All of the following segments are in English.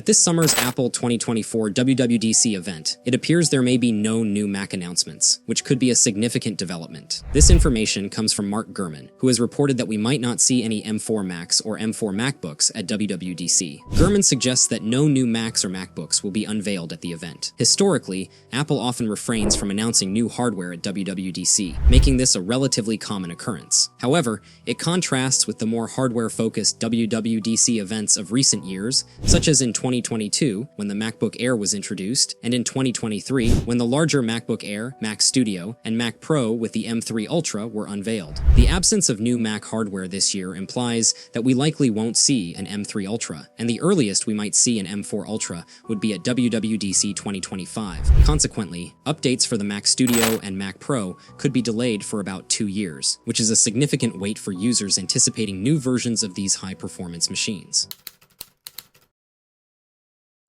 At this summer's Apple 2024 WWDC event, it appears there may be no new Mac announcements, which could be a significant development. This information comes from Mark Gurman, who has reported that we might not see any M4 Macs or M4 MacBooks at WWDC. Gurman suggests that no new Macs or MacBooks will be unveiled at the event. Historically, Apple often refrains from announcing new hardware at WWDC, making this a relatively common occurrence. However, it contrasts with the more hardware-focused WWDC events of recent years, such as in 2022, when the MacBook Air was introduced, and in 2023, when the larger MacBook Air, Mac Studio, and Mac Pro with the M3 Ultra were unveiled. The absence of new Mac hardware this year implies that we likely won't see an M3 Ultra, and the earliest we might see an M4 Ultra would be at WWDC 2025. Consequently, updates for the Mac Studio and Mac Pro could be delayed for about 2 years, which is a significant wait for users anticipating new versions of these high-performance machines.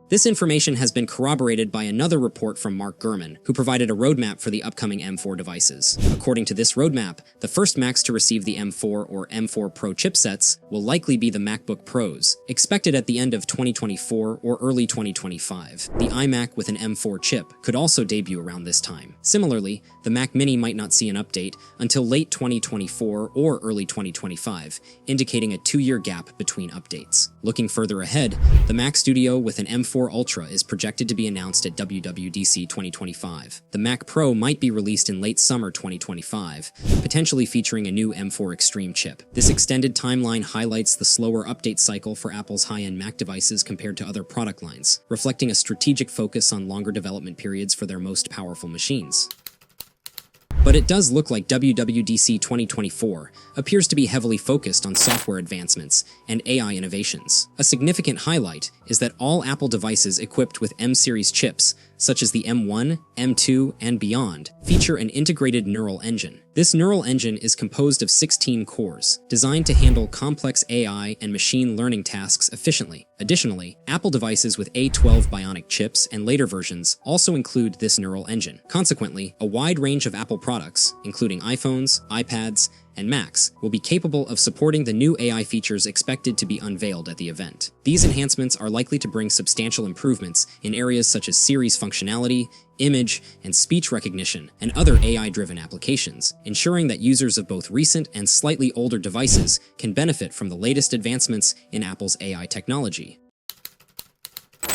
This information has been corroborated by another report from Mark Gurman, who provided a roadmap for the upcoming M4 devices. According to this roadmap, the first Macs to receive the M4 or M4 Pro chipsets will likely be the MacBook Pros, expected at the end of 2024 or early 2025. The iMac with an M4 chip could also debut around this time. Similarly, the Mac Mini might not see an update until late 2024 or early 2025, indicating a 2-year gap between updates. Looking further ahead, the Mac Studio with an M4 Ultra is projected to be announced at WWDC 2025. The Mac Pro might be released in late summer 2025, potentially featuring a new M4 Extreme chip. This extended timeline highlights the slower update cycle for Apple's high-end Mac devices compared to other product lines, reflecting a strategic focus on longer development periods for their most powerful machines. But it does look like WWDC 2024 appears to be heavily focused on software advancements and AI innovations. A significant highlight is that all Apple devices equipped with M-series chips, such as the M1, M2, and beyond, feature an integrated neural engine. This neural engine is composed of 16 cores, designed to handle complex AI and machine learning tasks efficiently. Additionally, Apple devices with A12 Bionic chips and later versions also include this neural engine. Consequently, a wide range of Apple products, including iPhones, iPads, and Macs, will be capable of supporting the new AI features expected to be unveiled at the event. These enhancements are likely to bring substantial improvements in areas such as series functionality, image and speech recognition, and other AI-driven applications, ensuring that users of both recent and slightly older devices can benefit from the latest advancements in Apple's AI technology.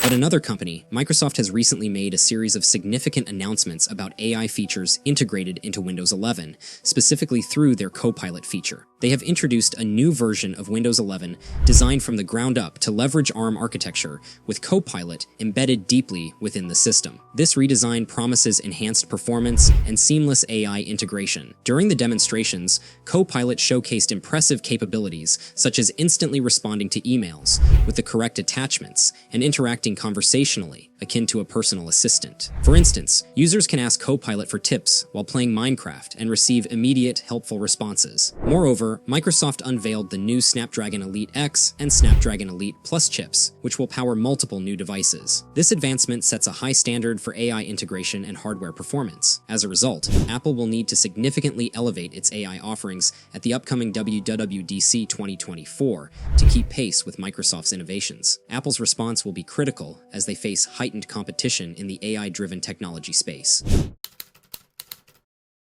But another company, Microsoft, has recently made a series of significant announcements about AI features integrated into Windows 11, specifically through their CoPilot feature. They have introduced a new version of Windows 11 designed from the ground up to leverage ARM architecture, with CoPilot embedded deeply within the system. This redesign promises enhanced performance and seamless AI integration. During the demonstrations, CoPilot showcased impressive capabilities such as instantly responding to emails with the correct attachments and interacting conversationally, akin to a personal assistant. For instance, users can ask CoPilot for tips while playing Minecraft and receive immediate, helpful responses. Moreover, Microsoft unveiled the new Snapdragon Elite X and Snapdragon Elite Plus chips, which will power multiple new devices. This advancement sets a high standard for AI integration and hardware performance. As a result, Apple will need to significantly elevate its AI offerings at the upcoming WWDC 2024 to keep pace with Microsoft's innovations. Apple's response will be critical as they face heightened competition in the AI-driven technology space.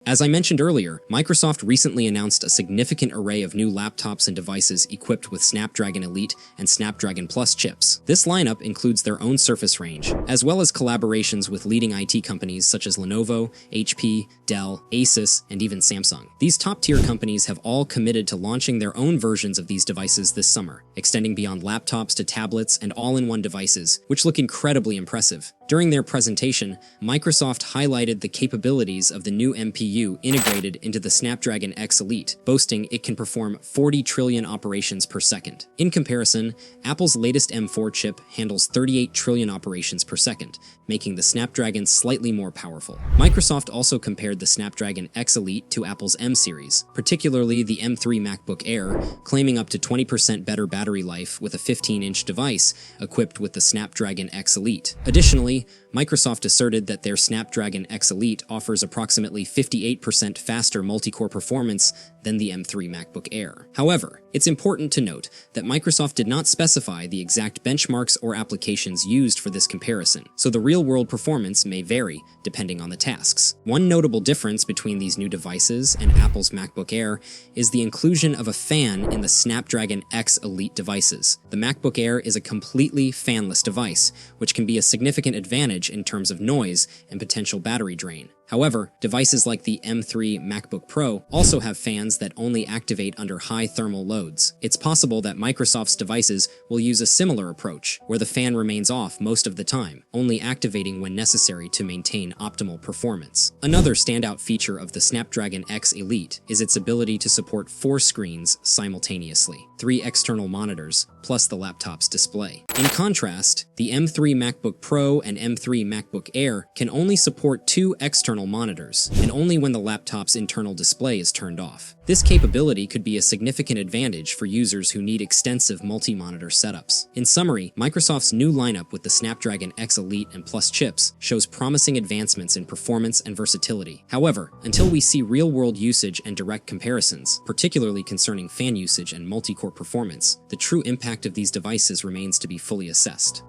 As I mentioned earlier, Microsoft recently announced a significant array of new laptops and devices equipped with Snapdragon Elite and Snapdragon Plus chips. This lineup includes their own Surface range, as well as collaborations with leading IT companies such as Lenovo, HP, Dell, Asus, and even Samsung. These top-tier companies have all committed to launching their own versions of these devices this summer, extending beyond laptops to tablets and all-in-one devices, which look incredibly impressive. During their presentation, Microsoft highlighted the capabilities of the new MPU integrated into the Snapdragon X Elite, boasting it can perform 40 trillion operations per second. In comparison, Apple's latest M4 chip handles 38 trillion operations per second, making the Snapdragon slightly more powerful. Microsoft also compared the Snapdragon X Elite to Apple's M series, particularly the M3 MacBook Air, claiming up to 20% better battery life with a 15-inch device equipped with the Snapdragon X Elite. Additionally, Microsoft asserted that their Snapdragon X Elite offers approximately 58% faster multi-core performance than the M3 MacBook Air. However, It's important to note that Microsoft did not specify the exact benchmarks or applications used for this comparison, so the real-world performance may vary depending on the tasks. One notable difference between these new devices and Apple's MacBook Air is the inclusion of a fan in the SnapDragon X Elite devices. The MacBook Air is a completely fanless device, which can be a significant advantage in terms of noise and potential battery drain. However, devices like the M3 MacBook Pro also have fans that only activate under high thermal loads. It's possible that Microsoft's devices will use a similar approach, where the fan remains off most of the time, only activating when necessary to maintain optimal performance. Another standout feature of the Snapdragon X Elite is its ability to support 4 screens simultaneously, 3 external monitors, plus the laptop's display. In contrast, the M3 MacBook Pro and M3 MacBook Air can only support 2 external monitors, and only when the laptop's internal display is turned off. This capability could be a significant advantage for users who need extensive multi-monitor setups. In summary, Microsoft's new lineup with the Snapdragon X Elite and Plus chips shows promising advancements in performance and versatility. However, until we see real-world usage and direct comparisons, particularly concerning fan usage and multi-core performance, the true impact of these devices remains to be fully assessed.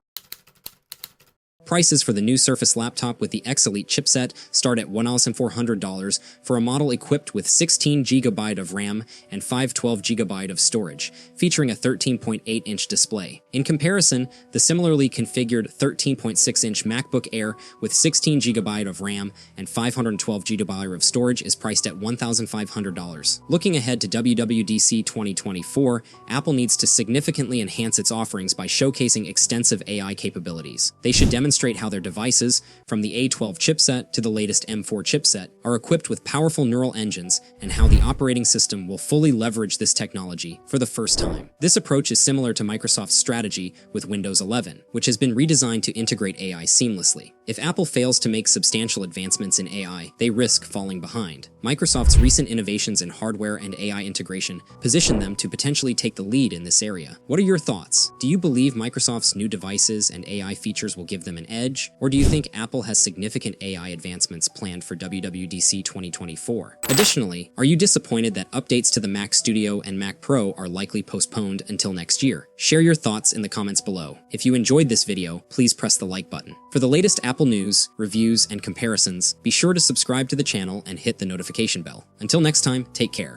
Prices for the new Surface laptop with the X Elite chipset start at $1,400 for a model equipped with 16GB of RAM and 512GB of storage, featuring a 13.8-inch display. In comparison, the similarly configured 13.6-inch MacBook Air with 16GB of RAM and 512GB of storage is priced at $1,500. Looking ahead to WWDC 2024, Apple needs to significantly enhance its offerings by showcasing extensive AI capabilities. They should demonstrate how their devices, from the A12 chipset to the latest M4 chipset, are equipped with powerful neural engines and how the operating system will fully leverage this technology for the first time. This approach is similar to Microsoft's strategy with Windows 11, which has been redesigned to integrate AI seamlessly. If Apple fails to make substantial advancements in AI, they risk falling behind. Microsoft's recent innovations in hardware and AI integration position them to potentially take the lead in this area. What are your thoughts? Do you believe Microsoft's new devices and AI features will give them an edge, or do you think Apple has significant AI advancements planned for WWDC 2024? Additionally, are you disappointed that updates to the Mac Studio and Mac Pro are likely postponed until next year? Share your thoughts in the comments below. If you enjoyed this video, please press the like button. For the latest Apple news, reviews, and comparisons, be sure to subscribe to the channel and hit the notification bell. Until next time, take care.